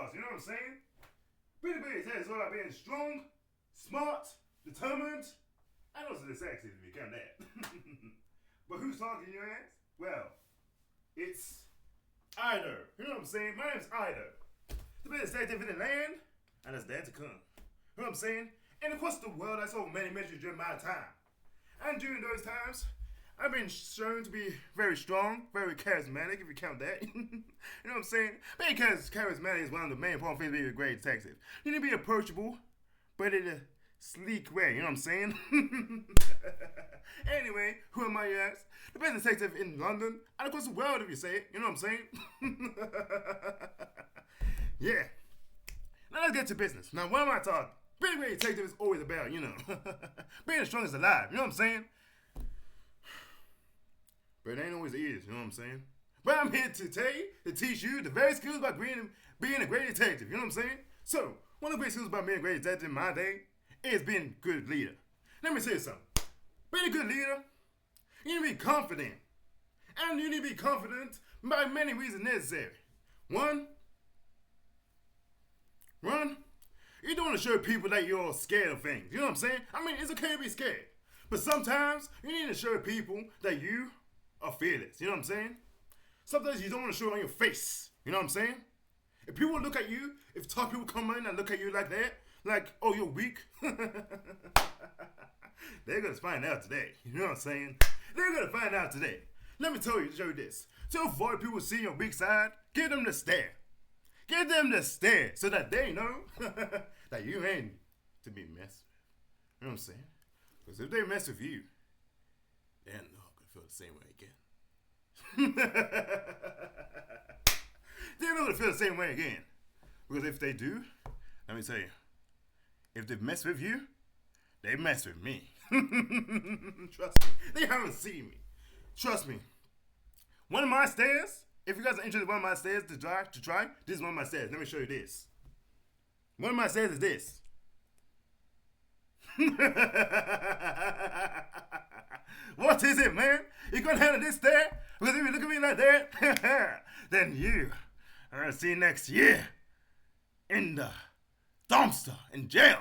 boss. You know what I'm saying? Being a great detective is all about being strong, smart, determined, and also dyslexic if you count that. But who's talking your ass? Well, it's Ido. You know what I'm saying? My name's Ido. The best detective in the land, and it's there to come. You know what I'm saying? And across the world, I saw many measures during my time. And during those times, I've been shown to be very strong, very charismatic, if you count that. You know what I'm saying? Being charismatic is one of the main important things of being a great detective. You need to be approachable, but in a sleek way, you know what I'm saying? Anyway, who am I, you ask? The best detective in London, and across the world, if you say it, you know what I'm saying? Yeah. Now let's get to business. Now, what am I talking? Being a great detective is always about, being the strongest alive, you know what I'm saying? But it ain't always easy, you know what I'm saying? But I'm here to tell you, to teach you the very skills about being a great detective, you know what I'm saying? So, one of the great skills about being a great detective in my day is being a good leader. Let me tell you something. Being a good leader, you need to be confident. And you need to be confident by many reasons necessary. One, you don't want to show people that you're scared of things. You know what I'm saying? I mean, it's okay to be scared. But sometimes you need to show people that you are fearless. You know what I'm saying? Sometimes you don't want to show it on your face. You know what I'm saying? If people look at you, if top people come in and look at you like that, like, oh, you're weak, they're going to find out today. You know what I'm saying? They're going to find out today. Let me show you this. To avoid people seeing your weak side, give them the stare. Give them the stare so that they know that you ain't to be messed with. You know what I'm saying? Because if they mess with you, they're not going to feel the same way again. They're not going to feel the same way again. Because if they do, let me tell you, if they mess with you, they mess with me. Trust me. They haven't seen me. Trust me. One of my stairs, if you guys are interested in one of my stairs to try, this is one of my stairs. Let me show you this. One of my stairs is this. What is it, man? You gonna handle this stair? Because if you look at me like that, then you are gonna see next year in the dumpster in jail.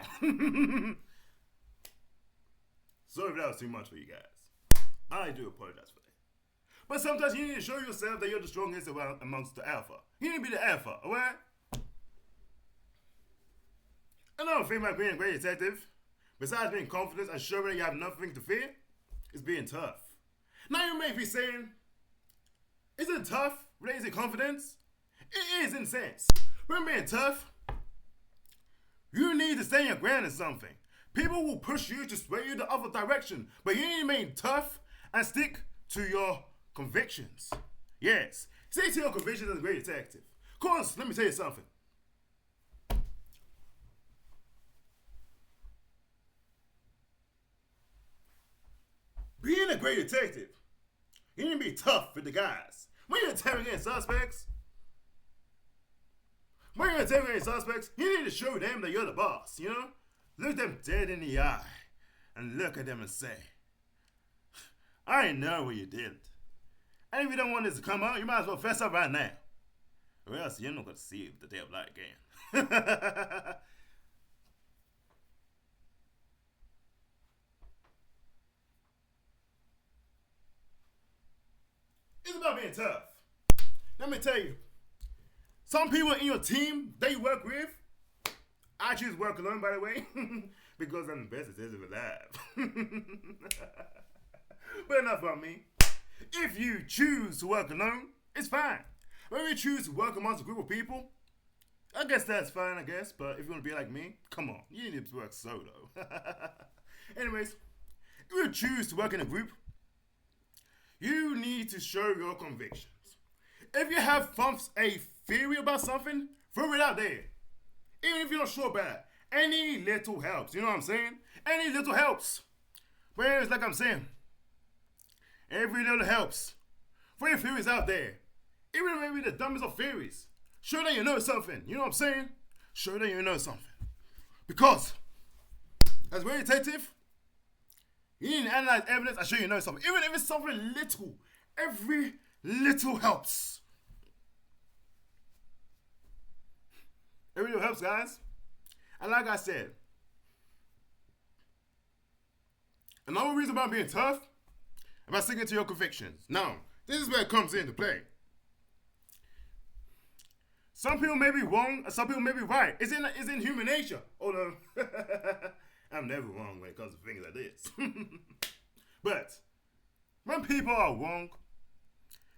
Sorry if that was too much for you guys. I do apologize for that. But sometimes you need to show yourself that you're the strongest amongst the alpha. You need to be the alpha, alright? Another thing about being a great detective, besides being confident and showing that you have nothing to fear, is being tough. Now you may be saying, isn't tough related to confidence? It is in a sense. But being tough, you need to stay your ground in something. People will push you to sway you the other direction, but you need to remain tough and stick to your convictions. Yes, stick to your convictions as a great detective. Of course, let me tell you something. Being a great detective, you need to be tough with the guys. When you're interrogating suspects, you need to show them that you're the boss, you know? Look them dead in the eye and look at them and say, I know what you did. And if you don't want this to come out, you might as well fess up right now. Or else you're not going to see the day of light again. It's about being tough. Let me tell you, some people in your team that you work with, I choose work alone, by the way, because I'm the best detective alive. But enough about me. If you choose to work alone, it's fine. But if you choose to work amongst a group of people, I guess that's fine, I guess. But if you want to be like me, come on, you need to work solo. Anyways, if you choose to work in a group, you need to show your convictions. If you have a theory about something, throw it out there. Even if you're not sure about it, any little helps. You know what I'm saying? Any little helps. Whereas, like I'm saying, every little helps. Throw your theories out there. Even maybe the dumbest of theories. Show that you know something. You know what I'm saying? Show that you know something. Because, as a great detective, you need to analyze evidence and show you know something. Even if it's something little, every little helps. video helps, guys. And like I said, another reason about being tough, about sticking to your convictions. Now, this is where it comes into play. Some people may be wrong, and some people may be right. It's in human nature. Oh no, I'm never wrong when it comes to things like this. But when people are wrong,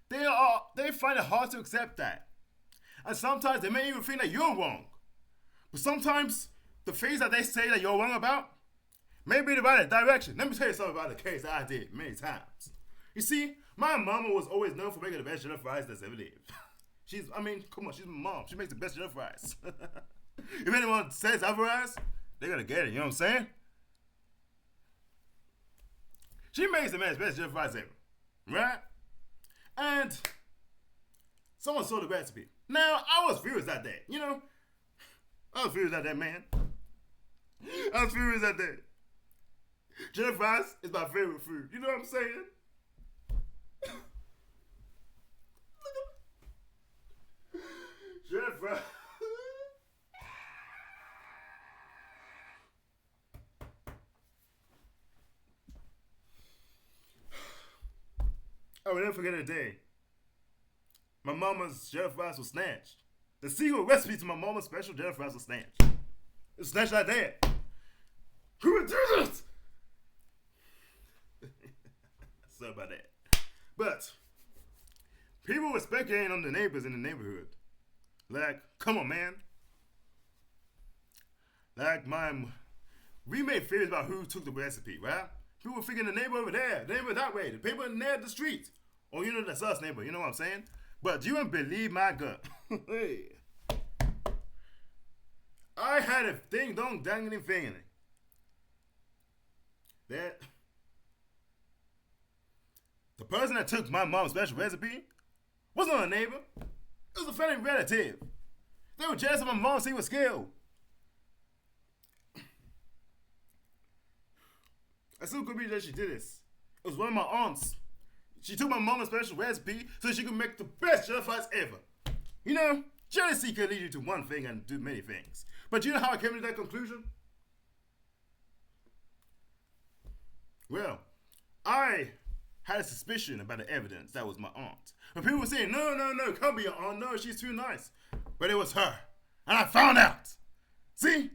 they find it hard to accept that, and sometimes they may even think that you're wrong. But sometimes the things that they say that you're wrong about may be the right direction. Let me tell you something about the case that I did many times. You see, my mama was always known for making the best jollof fries that's ever lived. Come on, she's my mom. She makes the best jollof fries. If anyone says otherwise, they're gonna get it, you know what I'm saying? She makes the best jollof fries ever, right? And someone saw the recipe. Now, I was furious that day, you know? I was furious that day, man. I was furious that day. Jollof fries is my favorite food, you know what I'm saying? Jollof fries. I will never forget a day. My mama's jollof fries was snatched. The secret recipe to my mama's special jollof fries was snatched. It was snatched like that. Who would do this? Sorry about that. But people were speculating on the neighbors in the neighborhood. Like, come on, man. Like, we made theories about who took the recipe, right? People were thinking the neighbor over there, the neighbor that way, the neighbor near the street. Or, you know, that's us, neighbor, you know what I'm saying? But you wouldn't believe my gut. Hey. I had a ding-dong dangling feeling that the person that took my mom's special recipe wasn't a neighbor. It was a family relative. They were jealous of my mom's secret skill. I still could be that she did this. It was one of my aunts. She took my mom's special recipe so she could make the best jollof fries ever. You know, jealousy can lead you to one thing and do many things. But you know how I came to that conclusion? Well, I had a suspicion about the evidence that was my aunt. But people were saying, no, can't be your aunt. No, she's too nice. But it was her. And I found out. See?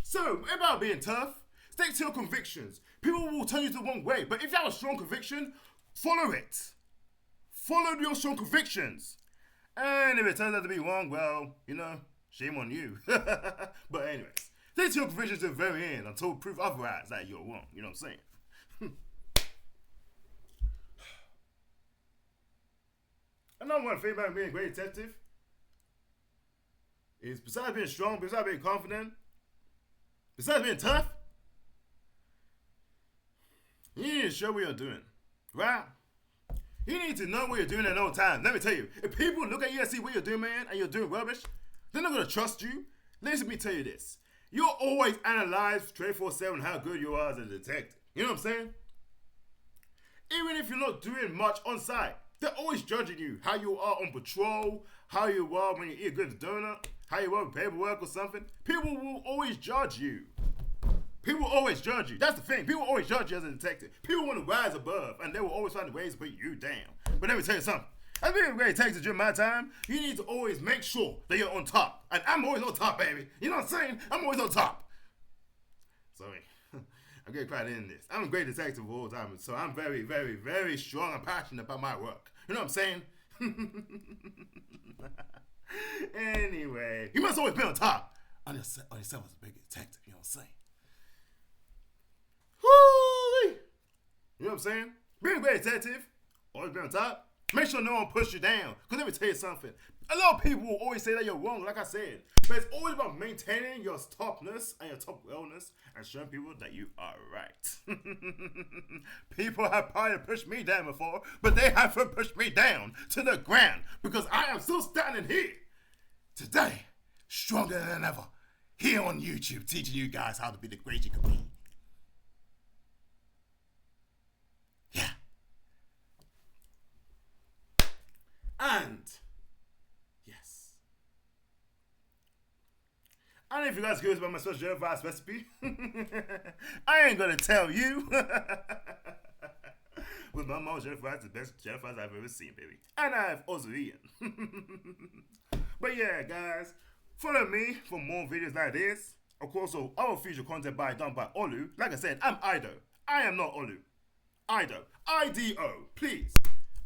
So, about being tough, stick to your convictions. People will tell you the wrong way. But if you have a strong conviction, follow it. Follow your strong convictions. And if it turns out to be wrong, well, you know, shame on you. But anyways, stick to your convictions to the very end until proof otherwise that you're wrong. You know what I'm saying? Another one thing about being a great detective is besides being strong, besides being confident, besides being tough, you need to show what you're doing, right? You need to know what you're doing at all times. Let me tell you, if people look at you and see what you're doing, man, and you're doing rubbish, they're not going to trust you. Let me tell you this. You'll always analyze 24/7 how good you are as a detective. You know what I'm saying? Even if you're not doing much on site, they're always judging you. How you are on patrol, how you are when you eat a good donut, how you are with paperwork or something. People will always judge you. People will always judge you. That's the thing. People always judge you as a detective. People want to rise above, and they will always find ways to put you down. But let me tell you something. As being a great detective during my time, you need to always make sure that you're on top. And I'm always on top, baby. You know what I'm saying? I'm always on top. Sorry. I'm getting quite in this. I'm a great detective all the time, so I'm very, very, very strong and passionate about my work. You know what I'm saying? Anyway, you must always be on top. On yourself as a big detective, you know what I'm saying? Woo! You know what I'm saying? Being a great detective, always be on top. Make sure no one pushes you down. Because let me tell you something. A lot of people will always say that you're wrong, like I said. But it's always about maintaining your topness and your top wellness and showing people that you are right. People have probably pushed me down before, but they haven't pushed me down to the ground because I am still standing here today, stronger than ever, here on YouTube, teaching you guys how to be the great you can be. Yeah. And, yes, if you guys are curious about my special jelly fries recipe, I ain't gonna tell you. With my mom's jelly fries, the best jelly fries I've ever seen, baby. And I've also eaten. But yeah, guys, follow me for more videos like this. Of course, so our future content done by Olu. Like I said, I'm Ido. I am not Olu. Ido. I-D-O. Please.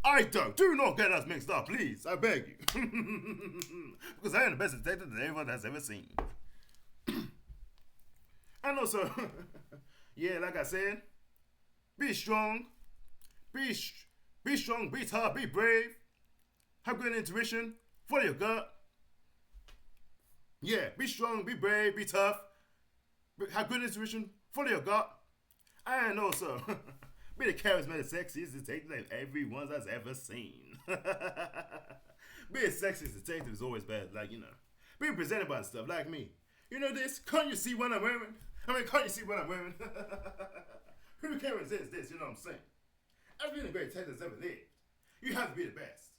Ido. Do not get us mixed up, please. I beg you. Because I am the best detective that anyone has ever seen. And also, yeah, like I said, be strong. Be strong, be tough, be brave. Have good intuition. Follow your gut. Yeah, be strong, be brave, be tough. Have good intuition. Follow your gut. And also, be the charismatic, sexiest detective that everyone has ever seen. Be a sexiest detective is always bad, like, you know. Be presented by stuff like me. You know this? Can't you see what I'm wearing? Can't you see what I'm wearing? Who can resist this? You know what I'm saying? I've been a great detective that's ever lived. You have to be the best.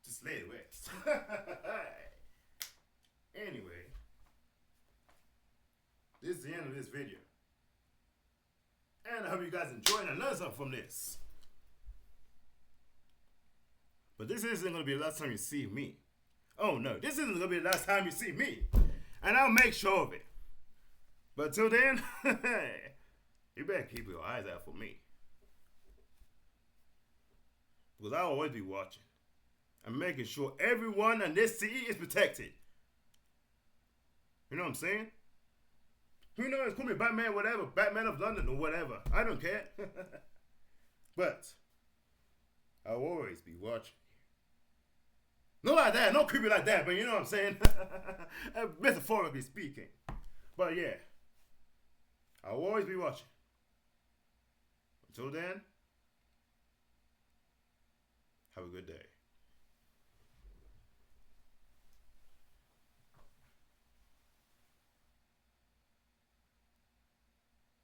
Just lay the rest. Anyway, this is the end of this video. And I hope you guys enjoyed and learned something from this. But this isn't going to be the last time you see me. Oh no, this isn't going to be the last time you see me. And I'll make sure of it. But till then, you better keep your eyes out for me. Because I'll always be watching. And making sure everyone in this city is protected. You know what I'm saying? Who knows? Call me Batman, whatever. Batman of London or whatever. I don't care. But I'll always be watching. Not like that. Not creepy like that. But you know what I'm saying? Metaphorically speaking. But yeah. I'll always be watching. Until then, have a good day.